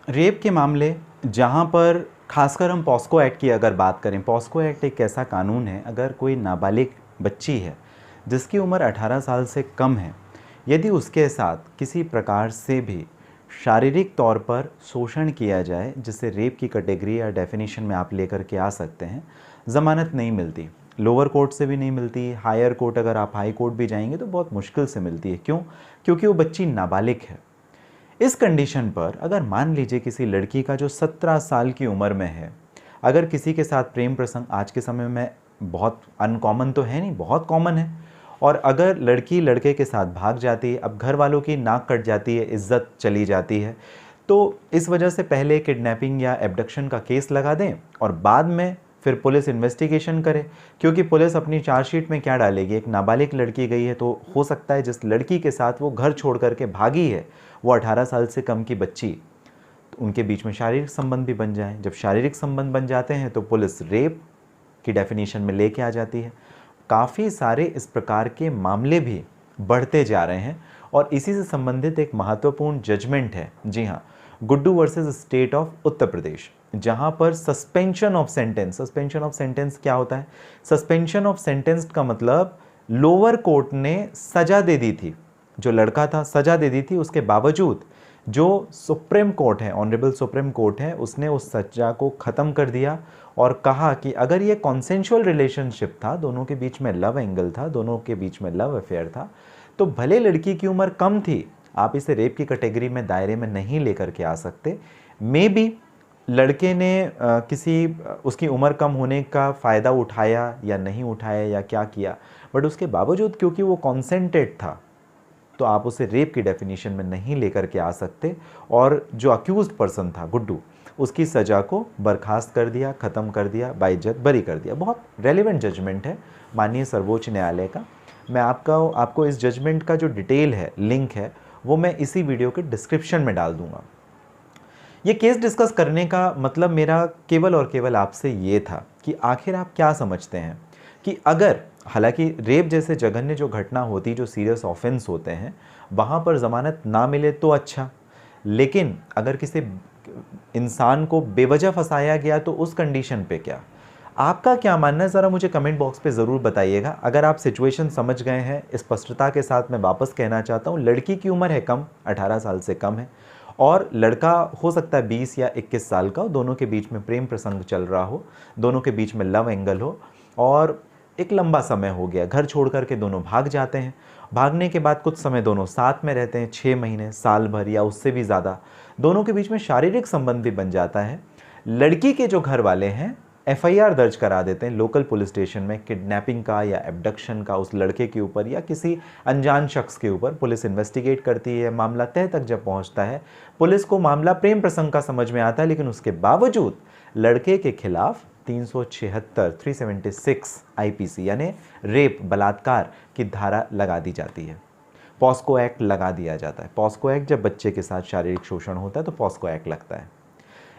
Rape के मामले जहाँ पर खासकर हम पॉस्को एक्ट की अगर बात करें, पॉस्को एक्ट एक ऐसा कानून है, अगर कोई नाबालिग बच्ची है जिसकी उम्र 18 साल से कम है, यदि उसके साथ किसी प्रकार से भी शारीरिक तौर पर शोषण किया जाए, जिसे रेप की कैटेगरी या डेफिनेशन में आप लेकर के आ सकते हैं, ज़मानत नहीं मिलती। लोअर कोर्ट से भी नहीं मिलती, हायर कोर्ट अगर आप हाई कोर्ट भी जाएंगे तो बहुत मुश्किल से मिलती है। क्यों? क्योंकि वो बच्ची नाबालिग है। इस कंडीशन पर अगर मान लीजिए किसी लड़की का जो 17 साल की उम्र में है, अगर किसी के साथ प्रेम प्रसंग आज के समय में बहुत अनकॉमन तो है नहीं, बहुत कॉमन है, और अगर लड़की लड़के के साथ भाग जाती है, अब घर वालों की नाक कट जाती है, इज्जत चली जाती है, तो इस वजह से पहले किडनैपिंग या एब्डक्शन का केस लगा दें और बाद में फिर पुलिस इन्वेस्टिगेशन करे। क्योंकि पुलिस अपनी चार्जशीट में क्या डालेगी, एक नाबालिग लड़की गई है, तो हो सकता है जिस लड़की के साथ वो घर छोड़ करके भागी है वो 18 साल से कम की बच्ची, तो उनके बीच में शारीरिक संबंध भी बन जाए। जब शारीरिक संबंध बन जाते हैं तो पुलिस रेप की डेफिनेशन में लेके आ जाती है। काफ़ी सारे इस प्रकार के मामले भी बढ़ते जा रहे हैं और इसी से संबंधित एक महत्वपूर्ण जजमेंट है, जी हाँ, Guddu versus state of Uttar Pradesh, जहां पर suspension of sentence, suspension of sentence क्या होता है? सस्पेंशन ऑफ सेंटेंस का मतलब लोअर कोर्ट ने सजा दे दी थी, जो लड़का था सजा दे दी थी, उसके बावजूद जो सुप्रीम कोर्ट है, ऑनरेबल सुप्रीम कोर्ट है, उसने उस सजा को ख़त्म कर दिया और कहा कि अगर ये कॉन्सेंशुअल रिलेशनशिप था, दोनों के बीच में लव एंगल था, दोनों के बीच में लव अफेयर था, तो भले लड़की की उम्र कम थी, आप इसे रेप की कैटेगरी में दायरे में नहीं लेकर के आ सकते। मे बी लड़के ने उसकी उम्र कम होने का फ़ायदा उठाया या नहीं उठाया या क्या किया, बट उसके बावजूद क्योंकि वो कॉन्सेंटेड था तो आप उसे रेप की डेफिनेशन में नहीं लेकर के आ सकते। और जो अक्यूज्ड पर्सन था गुड्डू, उसकी सज़ा को बर्खास्त कर दिया, ख़त्म कर दिया, बाइज्जत बरी कर दिया। बहुत रेलिवेंट जजमेंट है माननीय सर्वोच्च न्यायालय का। मैं आपको इस जजमेंट का जो डिटेल है, लिंक है, वो मैं इसी वीडियो के डिस्क्रिप्शन में डाल दूंगा। ये केस डिस्कस करने का मतलब मेरा केवल और केवल आपसे ये था कि आखिर आप क्या समझते हैं कि अगर, हालांकि रेप जैसे जघन्य जो घटना होती, जो सीरियस ऑफेंस होते हैं, वहाँ पर ज़मानत ना मिले तो अच्छा, लेकिन अगर किसी इंसान को बेवजह फंसाया गया तो उस कंडीशन पे क्या? आपका क्या मानना है, ज़रा मुझे कमेंट बॉक्स पे ज़रूर बताइएगा। अगर आप सिचुएशन समझ गए हैं, स्पष्टता के साथ मैं वापस कहना चाहता हूँ, लड़की की उम्र है कम, 18 साल से कम है, और लड़का हो सकता है 20 या 21 साल का हो, दोनों के बीच में प्रेम प्रसंग चल रहा हो, दोनों के बीच में लव एंगल हो, और एक लंबा समय हो गया, घर छोड़ करके दोनों भाग जाते हैं। भागने के बाद कुछ समय दोनों साथ में रहते हैं, 6 महीने, साल भर या उससे भी ज़्यादा, दोनों के बीच में शारीरिक संबंध भी बन जाता है। लड़की के जो घर वाले हैं एफआईआर दर्ज करा देते हैं लोकल पुलिस स्टेशन में, किडनैपिंग का या एब्डक्शन का उस लड़के के ऊपर या किसी अनजान शख्स के ऊपर। पुलिस इन्वेस्टिगेट करती है, मामला तह तक जब पहुंचता है, पुलिस को मामला प्रेम प्रसंग का समझ में आता है, लेकिन उसके बावजूद लड़के के खिलाफ 376 376 आईपीसी यानी रेप, बलात्कार की धारा लगा दी जाती है। पॉस्को एक्ट लगा दिया जाता है। पॉस्को एक्ट, जब बच्चे के साथ शारीरिक शोषण होता है तो पॉस्को एक्ट लगता है।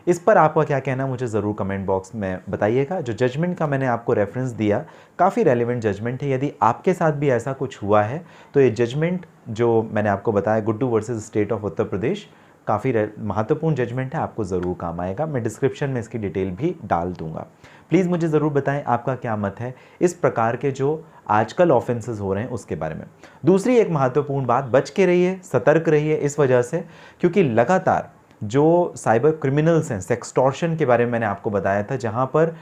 इस पर आपका क्या कहना, मुझे ज़रूर कमेंट बॉक्स में बताइएगा। जो जजमेंट का मैंने आपको रेफरेंस दिया, काफ़ी रेलिवेंट जजमेंट है। यदि आपके साथ भी ऐसा कुछ हुआ है तो ये जजमेंट जो मैंने आपको बताया, Guddu versus state of Uttar Pradesh, काफ़ी महत्वपूर्ण जजमेंट है, आपको ज़रूर काम आएगा। मैं डिस्क्रिप्शन में इसकी डिटेल भी डाल दूंगा। प्लीज़ मुझे ज़रूर बताएं आपका क्या मत है इस प्रकार के जो आजकल ऑफेंसेस हो रहे हैं उसके बारे में। दूसरी एक महत्वपूर्ण बात, बच के रहिए, सतर्क रहिए, इस वजह से क्योंकि लगातार जो साइबर क्रिमिनल्स हैं, सेक्सटॉर्शन के बारे में मैंने आपको बताया था, जहां पर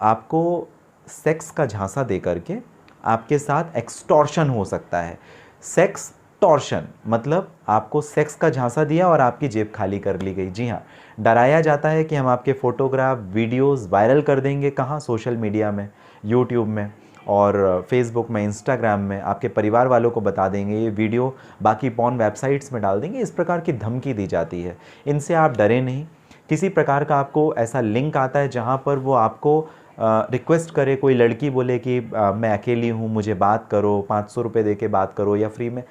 आपको सेक्स का झांसा दे करके आपके साथ एक्सटॉर्शन हो सकता है। सेक्स टॉर्शन मतलब आपको सेक्स का झांसा दिया और आपकी जेब खाली कर ली गई। जी हाँ, डराया जाता है कि हम आपके फोटोग्राफ, वीडियोस वायरल कर देंगे, कहाँ? सोशल मीडिया में, यूट्यूब में और फेसबुक में, इंस्टाग्राम में, आपके परिवार वालों को बता देंगे, ये वीडियो बाकी पॉर्न वेबसाइट्स में डाल देंगे। इस प्रकार की धमकी दी जाती है। इनसे आप डरें नहीं। किसी प्रकार का आपको ऐसा लिंक आता है जहाँ पर वो आपको रिक्वेस्ट करे, कोई लड़की बोले कि मैं अकेली हूँ, मुझे बात करो, 500 रुपये दे के बात करो या फ्री में,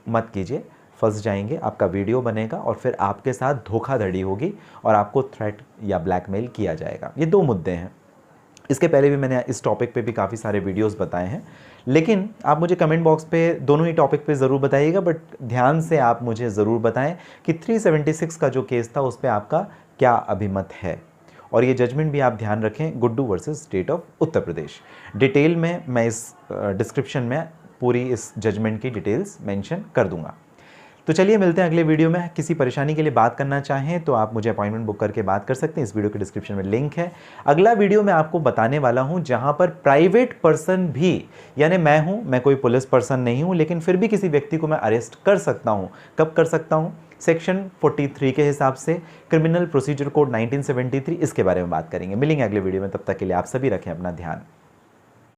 मत कीजिए, फंस जाएंगे। आपका वीडियो बनेगा और फिर आपके साथ धोखाधड़ी होगी और आपको थ्रेट या ब्लैकमेल किया जाएगा। ये दो मुद्दे हैं। इसके पहले भी मैंने इस टॉपिक पे भी काफ़ी सारे वीडियोस बताए हैं, लेकिन आप मुझे कमेंट बॉक्स पे दोनों ही टॉपिक पे ज़रूर बताइएगा, बट ध्यान से आप मुझे ज़रूर बताएं कि 376 का जो केस था उस पर आपका क्या अभिमत है। और ये जजमेंट भी आप ध्यान रखें, Guddu versus state of Uttar Pradesh. Detail में मैं इस डिस्क्रिप्शन में पूरी इस जजमेंट की डिटेल्स मेंशन कर दूंगा। तो चलिए मिलते हैं अगले वीडियो में। किसी परेशानी के लिए बात करना चाहें तो आप मुझे अपॉइंटमेंट बुक करके बात कर सकते हैं, इस वीडियो के डिस्क्रिप्शन में लिंक है। अगला वीडियो मैं आपको बताने वाला हूं जहां पर प्राइवेट पर्सन भी, यानी मैं कोई पुलिस पर्सन नहीं हूं, लेकिन फिर भी किसी व्यक्ति को मैं अरेस्ट कर सकता हूं। कब कर सकता हूं? सेक्शन 43 के हिसाब से, क्रिमिनल प्रोसीजर कोड 1973, इसके बारे में बात करेंगे। मिलेंगे अगले वीडियो में, तब तक के लिए आप सभी रखें अपना ध्यान।